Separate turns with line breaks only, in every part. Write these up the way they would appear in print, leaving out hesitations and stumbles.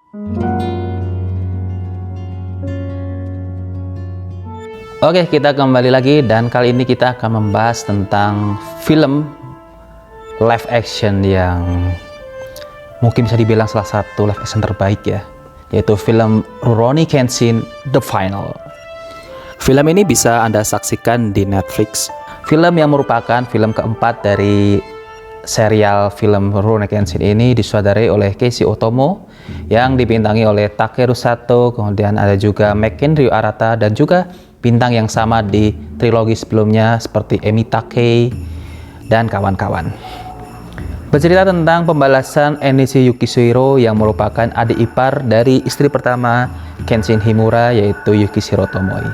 Oke, kita kembali lagi dan kali ini kita akan membahas tentang film live action yang mungkin bisa dibilang salah satu live action terbaik ya, yaitu film Rurouni Kenshin The Final. Film ini bisa Anda saksikan di Netflix. Film yang merupakan film keempat dari serial film Rurouni Kenshin ini disutradarai oleh Keiichi Otomo yang dibintangi oleh Takeru Sato, kemudian ada juga Makin Ryu Arata dan juga bintang yang sama di trilogi sebelumnya seperti Emi Takei dan kawan-kawan. Bercerita tentang pembalasan Enishi Yukishiro yang merupakan adik ipar dari istri pertama Kenshin Himura, yaitu Yukishiro Tomoe.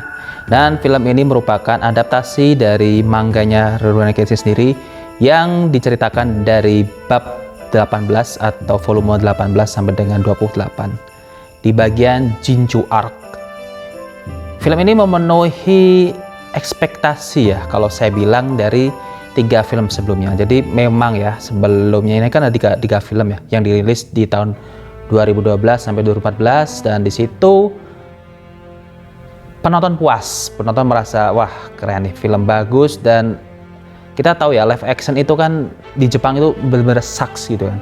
Dan film ini merupakan adaptasi dari manganya Rurouni Kenshin sendiri yang diceritakan dari bab 18 atau volume 18 sampai dengan 28 di bagian Jinju Arc. Film ini memenuhi ekspektasi ya kalau saya bilang dari 3 film sebelumnya. Jadi memang ya sebelumnya ini kan ada 3 film ya yang dirilis di tahun 2012 sampai 2014 dan di situ penonton puas, penonton merasa wah keren nih, film bagus. Dan kita tahu ya live action itu kan di Jepang itu benar-benar sucks gitu kan.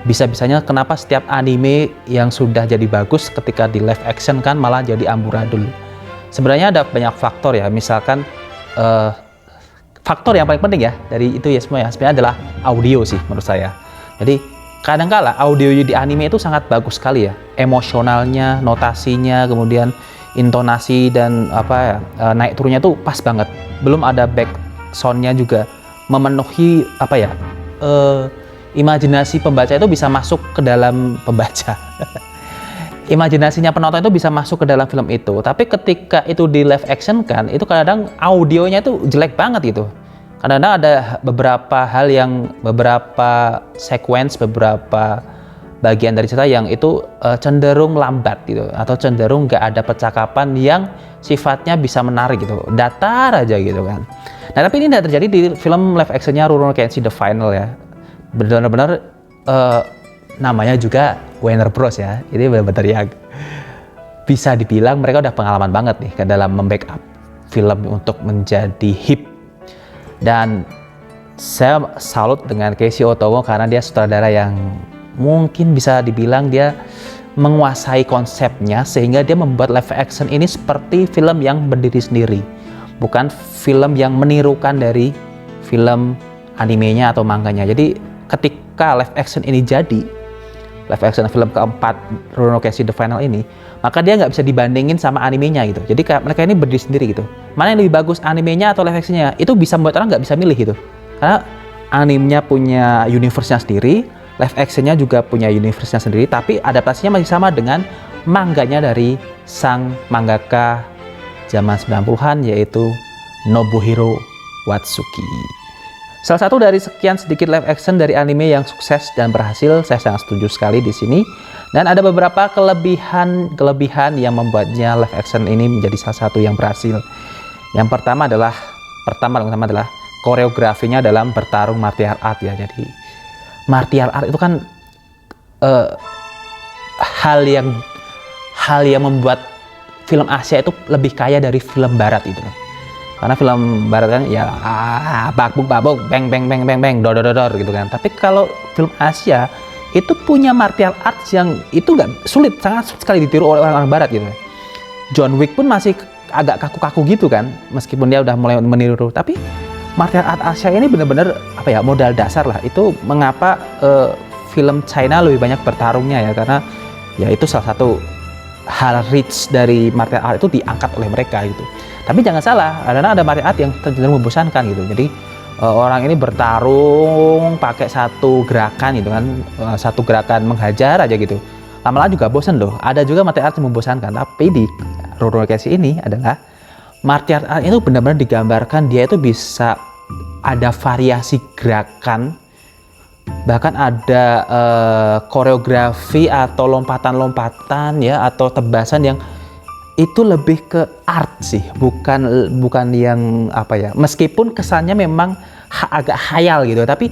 Bisa-bisanya kenapa setiap anime yang sudah jadi bagus ketika di live action kan malah jadi amburadul. Sebenarnya ada banyak faktor ya, misalkan faktor yang paling penting ya dari itu ya semua ya sebenarnya adalah audio sih menurut saya. Jadi kadangkala audio di anime itu sangat bagus sekali ya, emosionalnya, notasinya, kemudian intonasi dan apa ya naik turunnya tuh pas banget. Belum ada back soundnya juga memenuhi apa ya imajinasi pembaca itu bisa masuk ke dalam pembaca. Imajinasinya penonton itu bisa masuk ke dalam film itu. Tapi ketika itu di live action kan, itu kadang audionya itu jelek banget gitu. Kadang-kadang ada beberapa hal yang, beberapa sequence, beberapa bagian dari cerita yang itu cenderung lambat gitu, atau cenderung nggak ada percakapan yang sifatnya bisa menarik gitu, datar aja gitu kan. Nah tapi ini tidak terjadi di film live actionnya Rurouni Kenshin The Final ya. Benar-benar namanya juga Warner Bros ya, ini benar-benar ya bisa dibilang mereka udah pengalaman banget nih ke dalam membackup film untuk menjadi hit. Dan saya salut dengan Keiichi Otomo karena dia sutradara yang mungkin bisa dibilang dia menguasai konsepnya sehingga dia membuat live action ini seperti film yang berdiri sendiri, bukan film yang menirukan dari film animenya atau manganya. Jadi ketika live action ini jadi live action film keempat Rurouni Kenshin The Final ini, maka dia nggak bisa dibandingin sama animenya gitu. Jadi mereka ini berdiri sendiri gitu. Mana yang lebih bagus, animenya atau live actionnya? Itu bisa membuat orang nggak bisa milih gitu. Karena animenya punya universe-nya sendiri, live actionnya juga punya universe-nya sendiri, tapi adaptasinya masih sama dengan manganya dari sang mangaka zaman 90-an yaitu Nobuhiro Watsuki. Salah satu dari sekian sedikit live action dari anime yang sukses dan berhasil, saya sangat setuju sekali di sini. Dan ada beberapa kelebihan yang membuatnya live action ini menjadi salah satu yang berhasil. Yang pertama adalah koreografinya dalam bertarung martial art ya. Jadi martial art itu kan hal yang membuat film Asia itu lebih kaya dari film Barat itu. Karena film Barat kan ya babuk bang dor gitu kan. Tapi kalau film Asia itu punya martial arts yang itu nggak sulit, sangat sulit sekali ditiru oleh orang-orang Barat gitu. John Wick pun masih agak kaku-kaku gitu kan, meskipun dia udah mulai meniru. Tapi martial art Asia ini benar-benar apa ya, modal dasar lah. Itu mengapa film China lebih banyak bertarungnya ya, karena ya itu salah satu hal rich dari martial art itu diangkat oleh mereka gitu. Tapi jangan salah, karena ada martial art yang cenderung membosankan gitu. Jadi orang ini bertarung pakai satu gerakan gitu kan, satu gerakan menghajar aja gitu. Lama-lama juga bosan loh. Ada juga martial art yang membosankan. Tapi di Rurouni Kenshin ini adalah martial art itu benar-benar digambarkan dia itu bisa ada variasi gerakan, bahkan ada koreografi atau lompatan-lompatan ya, atau tebasan yang itu lebih ke art sih, bukan yang apa ya, meskipun kesannya memang agak khayal gitu, tapi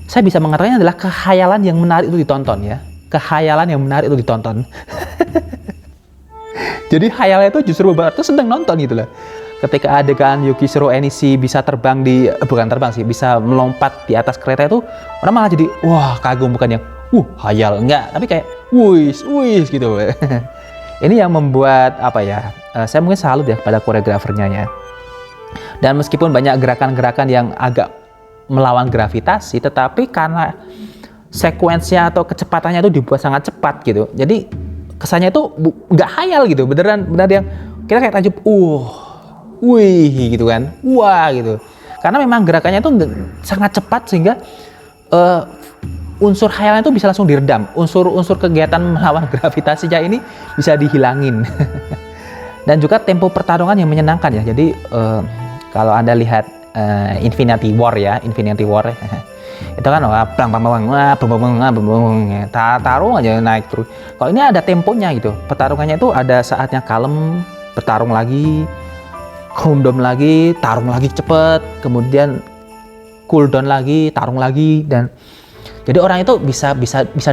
saya bisa mengatakannya adalah kekhayalan yang menarik untuk ditonton ya. kekhayalan yang menarik untuk ditonton. Jadi khayalnya itu justru beberapa tuh seneng nonton gitu loh. Ketika adegan Yukishiro Enishi bisa terbang bukan terbang sih, bisa melompat di atas kereta itu, orang malah jadi wah kagum, bukan yang khayal, enggak, tapi kayak wis gitu. Ini yang membuat apa ya? Saya mungkin salut ya pada koreografernya ya. Dan meskipun banyak gerakan-gerakan yang agak melawan gravitasi, tetapi karena sekuensnya atau kecepatannya itu dibuat sangat cepat gitu. Jadi kesannya itu nggak khayal gitu, benar yang kita kayak tajuk wih gitu kan, wah gitu. Karena memang gerakannya itu sangat cepat sehingga unsur khayalnya itu bisa langsung diredam. Unsur kegiatan melawan gravitasinya ini bisa dihilangin. Dan juga tempo pertarungan yang menyenangkan ya. Jadi kalau Anda lihat Infinity War ya, itu kan tarung aja naik terus. Kalau ini ada temponya gitu. Pertarungannya itu ada saatnya kalem, bertarung lagi, cooldown lagi, tarung lagi cepet, kemudian cooldown lagi, tarung lagi, dan jadi orang itu bisa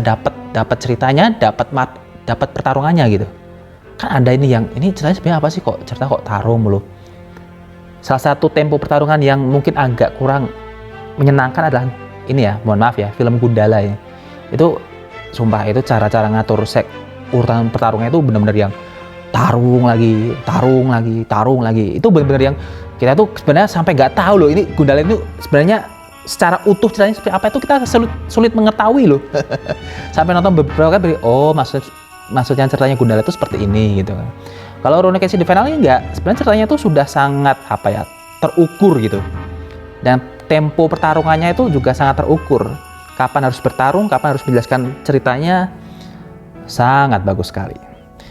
dapat ceritanya, dapat pertarungannya gitu. Kan ada ini ceritanya sebenarnya apa sih, kok cerita kok tarung mulu. Salah satu tempo pertarungan yang mungkin agak kurang menyenangkan adalah ini ya, mohon maaf ya, film Gundala ya. Itu sumpah itu cara-cara ngatur urutan pertarungannya itu benar-benar yang tarung lagi, itu benar-benar yang kita tuh sebenarnya sampai nggak tahu loh ini Gundala itu sebenarnya secara utuh ceritanya seperti apa, itu kita sulit mengetahui loh. Sampai nonton beberapa kali, maksudnya ceritanya Gundala itu seperti ini gitu kan. Kalau Rurouni Kenshin The Finale enggak, sebenarnya ceritanya itu sudah sangat terukur gitu. Dan tempo pertarungannya itu juga sangat terukur. Kapan harus bertarung, kapan harus menjelaskan ceritanya, sangat bagus sekali.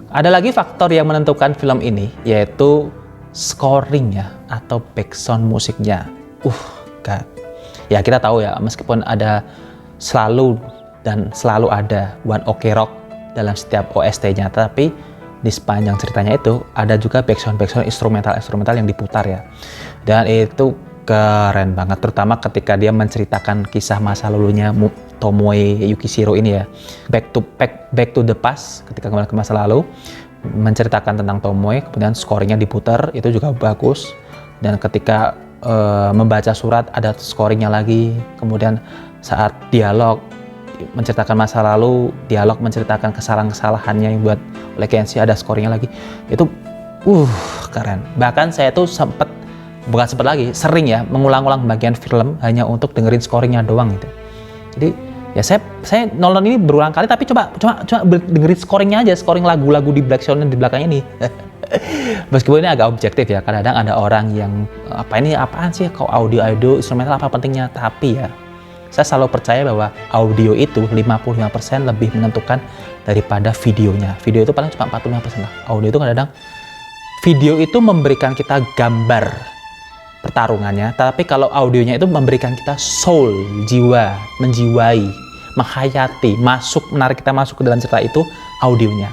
Ada lagi faktor yang menentukan film ini, yaitu scoring-nya atau background musiknya. God. Ya kita tahu ya, meskipun ada selalu ada One Ok Rock dalam setiap OST-nya, tapi di sepanjang ceritanya itu ada juga background instrumental yang diputar ya. Dan itu keren banget, terutama ketika dia menceritakan kisah masa lalunya Tomoe Yukishiro ini ya, back to the past, ketika kembali ke masa lalu, menceritakan tentang Tomoe, kemudian scoringnya diputar, itu juga bagus. Dan ketika membaca surat ada scoringnya lagi, kemudian saat dialog menceritakan masa lalu, dialog menceritakan kesalahan-kesalahannya yang buat oleh Kenshin, ada scoringnya lagi. Itu keren. Bahkan saya tuh sering ya mengulang-ulang bagian film hanya untuk dengerin scoringnya doang gitu. Jadi ya saya nonton ini berulang kali, tapi coba dengerin scoringnya aja, scoring lagu-lagu di background di belakang ini. Meskipun ini agak objektif ya, kadang-kadang ada orang yang apaan sih kok audio instrumental apa pentingnya, tapi ya saya selalu percaya bahwa audio itu 55% lebih menentukan daripada videonya. Video itu paling cuma 45% lah. Audio itu kadang-kadang, video itu memberikan kita gambar pertarungannya, tapi kalau audionya itu memberikan kita soul, jiwa, menjiwai, menghayati, menarik kita masuk ke dalam cerita itu audionya.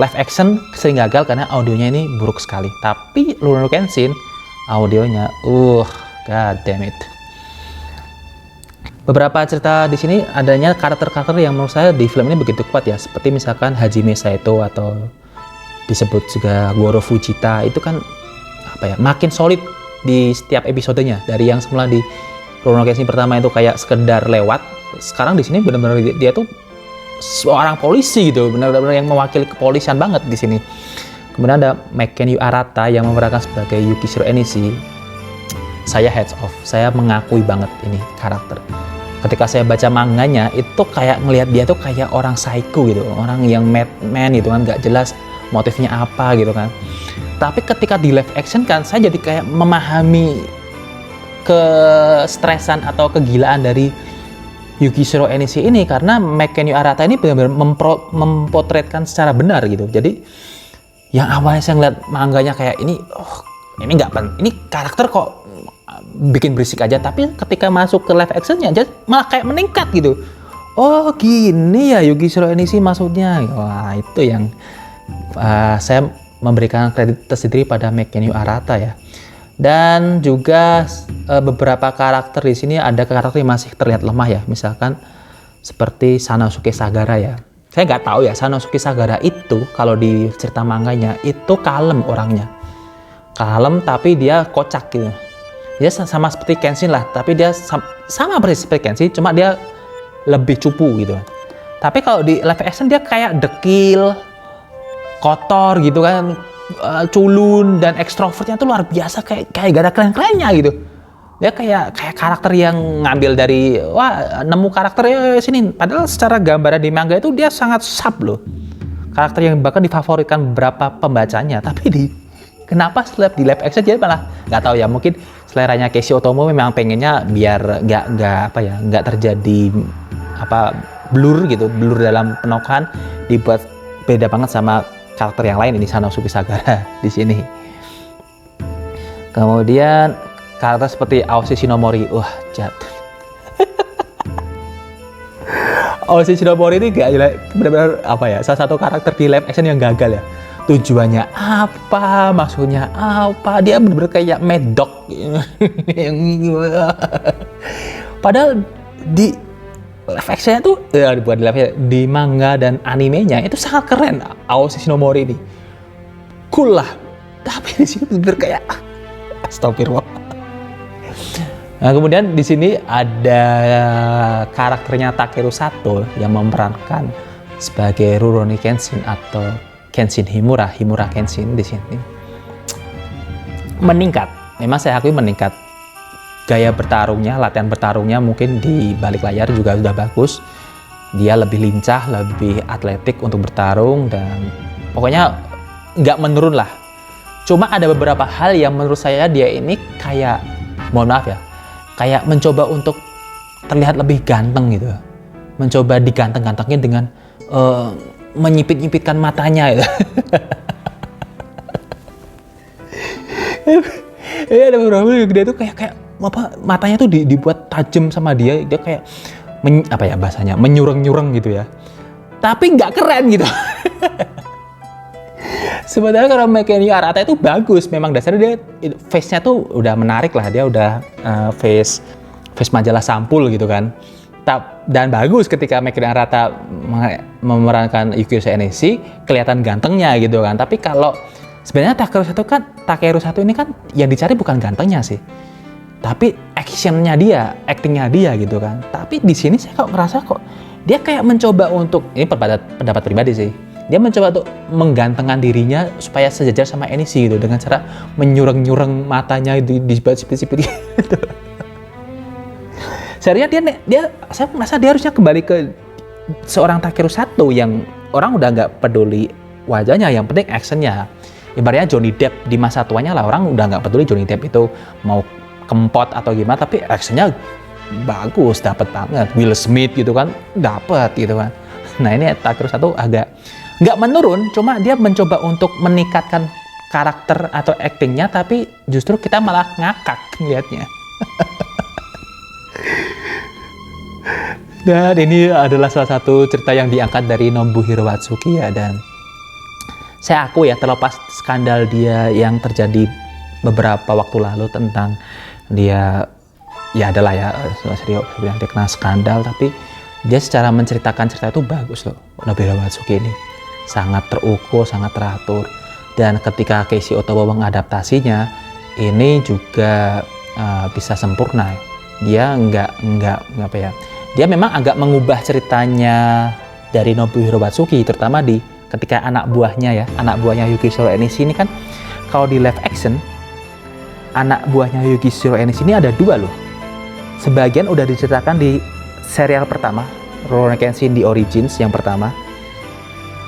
Live action sering gagal karena audionya ini buruk sekali. Tapi Rurouni Kenshin audionya, god damn it. Beberapa cerita di sini adanya karakter-karakter yang menurut saya di film ini begitu kuat ya, seperti misalkan Hajime Saito atau disebut juga Goro Fujita, itu kan makin solid di setiap episodenya. Dari yang semula di Rurouni Kenshin pertama itu kayak sekedar lewat, sekarang di sini benar-benar dia tuh seorang polisi gitu, benar-benar yang mewakili kepolisian banget di sini. Kemudian ada Maken Arata yang memerankan sebagai Yukishiro Enishi. Saya heads off, saya mengakui banget ini karakter. Ketika saya baca manganya, itu kayak ngelihat dia tuh kayak orang psycho gitu, orang yang madman gitu kan, nggak jelas motifnya apa gitu kan. Tapi ketika di live action kan, saya jadi kayak memahami kestresan atau kegilaan dari Yukishiro Enishi ini, karena Maken Arata ini benar-benar mempotretkan secara benar gitu. Jadi yang awalnya saya ngeliat manganya kayak ini nggak penting, ini karakter kok bikin berisik aja, tapi ketika masuk ke live actionnya aja malah kayak meningkat gitu. Oh gini ya Yukishiro Enishi maksudnya. Wah itu yang saya memberikan kredit tersendiri pada Maken Arata ya. Dan juga beberapa karakter di sini ada karakter yang masih terlihat lemah ya. Misalkan seperti Sanosuke Sagara ya. Saya nggak tahu ya, Sanosuke Sagara itu kalau di cerita manganya itu kalem orangnya. Kalem tapi dia kocak gitu. Dia sama seperti Kenshin lah, tapi dia sama persis seperti Kenshin, cuma dia lebih cupu gitu. Tapi kalau di live action dia kayak dekil, kotor gitu kan, culun dan ekstrovertnya tuh luar biasa, kayak gak ada keren-kerennya gitu. Dia kayak karakter yang ngambil dari nemu karakternya sini. Padahal secara gambaran di manga itu dia sangat sub loh. Karakter yang bahkan difavoritkan beberapa pembacanya, tapi kenapa setelah di live action dia malah nggak tahu ya, mungkin seleranya Keiichi Otomo memang pengennya biar nggak terjadi blur dalam penokohan, dibuat beda banget sama karakter yang lain ini Sanosuke Sagara di sini. Kemudian karakter seperti Aoshi Shinomori, jahat. Aoshi Shinomori ini benar-benar salah satu karakter di live action yang gagal ya. Tujuannya apa, maksudnya apa, dia bener-bener kayak mad dog. Padahal di live action tuh di manga dan animenya itu sangat keren Aoshi Shinomori ini, cool lah, tapi di sini bener kayak astagfirullah. Nah, kemudian di sini ada karakternya Takeru Sato yang memerankan sebagai Rurouni Kenshin atau Kenshin Himura Kenshin di sini meningkat. Memang saya akui meningkat. Gaya bertarungnya, latihan bertarungnya mungkin di balik layar juga sudah bagus. Dia lebih lincah, lebih atletik untuk bertarung dan pokoknya nggak menurun lah. Cuma ada beberapa hal yang menurut saya dia ini kayak, mohon maaf ya, kayak mencoba untuk terlihat lebih ganteng gitu. Mencoba diganteng-gantengin dengan menyipit-nyipitkan matanya gitu. Ada beberapa dia tuh kayak matanya tuh dibuat tajam sama dia kayak bahasanya menyureng-nyureng gitu ya. Tapi nggak keren gitu. Sebenarnya kalau Mekeni Arata itu bagus, memang dasarnya dia face-nya tuh udah menarik lah, dia udah face majalah sampul gitu kan. Dan bagus ketika Mekeni Arata memerankan Yukio Enishi, kelihatan gantengnya gitu kan. Tapi kalau sebenarnya Takeru Sato ini kan yang dicari bukan gantengnya sih, tapi actionnya dia, actingnya dia gitu kan. Tapi di sini saya kok ngerasa dia kayak mencoba untuk, ini pendapat pribadi sih, dia mencoba untuk menggantengkan dirinya supaya sejajar sama Enishi gitu, dengan cara menyureng-nyureng matanya disipit-sipit gitu. Sebenarnya saya merasa dia harusnya kembali ke seorang Takeru Sato yang orang udah nggak peduli wajahnya, yang penting actionnya. Ibaratnya Johnny Depp di masa tuanya lah, orang udah nggak peduli Johnny Depp itu mau kempot atau gimana, tapi actionnya bagus, dapat banget. Will Smith gitu kan, dapat gitu kan. Nah ini Takeru Sato agak nggak menurun, cuma dia mencoba untuk meningkatkan karakter atau actingnya, tapi justru kita malah ngakak lihatnya. Dan ini adalah salah satu cerita yang diangkat dari Nobuhiro Watsuki ya, dan saya aku ya, terlepas skandal dia yang terjadi beberapa waktu lalu tentang dia ya adalah ya serius yang dia kena skandal, tapi dia secara menceritakan cerita itu bagus loh. Nobuhiro Watsuki ini sangat terukur, sangat teratur, dan ketika Keiichi Otomo mengadaptasinya ini juga bisa sempurna. Dia dia memang agak mengubah ceritanya dari Nobuhiro Watsuki, terutama ketika anak buahnya Yukishiro Enishi ini kan, kalau di live action anak buahnya Yukishiro Enishi ini ada 2 loh. Sebagian udah diceritakan di serial pertama, Rurouni Kenshin The Origins yang pertama.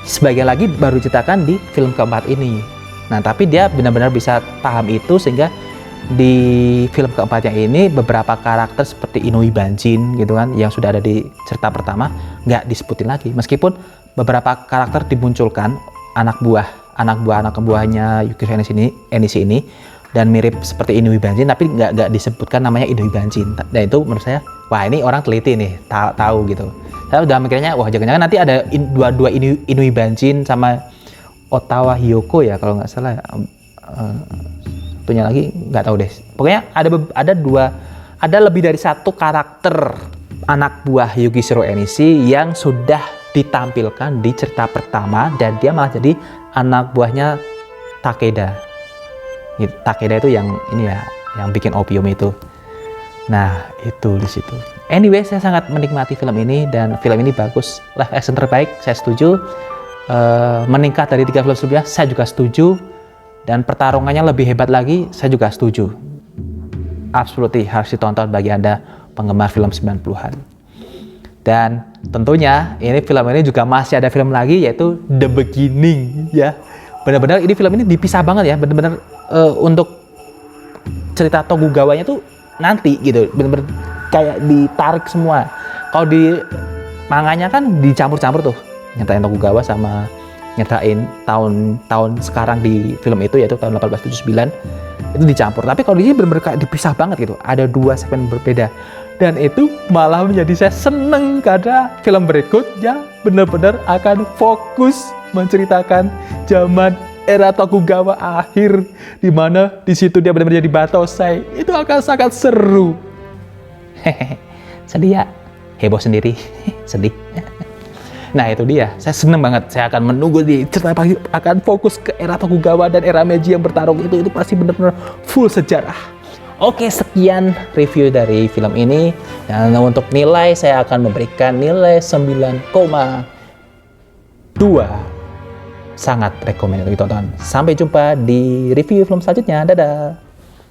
Sebagian lagi baru diceritakan di film keempat ini. Nah, tapi dia benar-benar bisa paham itu sehingga di film keempatnya ini beberapa karakter seperti Inui Banjin gitu kan, yang sudah ada di cerita pertama nggak disebutin lagi, meskipun beberapa karakter dimunculkan anak buahnya Yukishiro Enishi ini dan mirip seperti Inui Banjin, tapi nggak disebutkan namanya Inui Banjin. Dan itu menurut saya, wah ini orang teliti nih, tahu gitu. Saya udah mikirnya, wah jangan-jangan nanti ada dua Inui Banjin sama Otawa Hyoko ya kalau nggak salah. Satunya lagi nggak tahu deh. Pokoknya ada 2 ada lebih dari satu karakter anak buah Yugishiro Enishi yang sudah ditampilkan di cerita pertama dan dia malah jadi anak buahnya Takeda. Takeda itu yang ini ya, yang bikin opium itu. Nah, itu di situ. Anyway, saya sangat menikmati film ini dan film ini bagus. Live action terbaik, saya setuju. Meningkat dari 3 film sebelumnya, saya juga setuju. Dan pertarungannya lebih hebat lagi, saya juga setuju. Absolutely harus ditonton bagi Anda penggemar film 90-an. Dan tentunya film ini juga masih ada film lagi yaitu The Beginning ya. Benar-benar ini film ini dipisah banget ya, benar-benar untuk cerita Tokugawanya tuh nanti gitu, benar-benar kayak ditarik semua. Kalau di manganya kan dicampur-campur tuh, nyatain Tokugawa sama nyatain tahun sekarang di film itu yaitu tahun 1879 itu dicampur. Tapi kalau di sini benar-benar kayak dipisah banget gitu, ada 2 segmen berbeda. Dan itu malah menjadi saya seneng karena film berikutnya benar-benar akan fokus menceritakan zaman era Tokugawa akhir, di mana di situ dia benar-benar jadi Batosai. Itu akan sangat seru. Hehehe, sedih ya, heboh sendiri, sedih. Nah itu dia, saya seneng banget. Saya akan menunggu di cerita akan fokus ke era Tokugawa dan era Meiji yang bertarung itu pasti benar-benar full sejarah. Oke, sekian review dari film ini. Dan untuk nilai saya akan memberikan nilai 9,2. Sangat rekomend untuk ditonton. Sampai jumpa di review film selanjutnya. Dadah.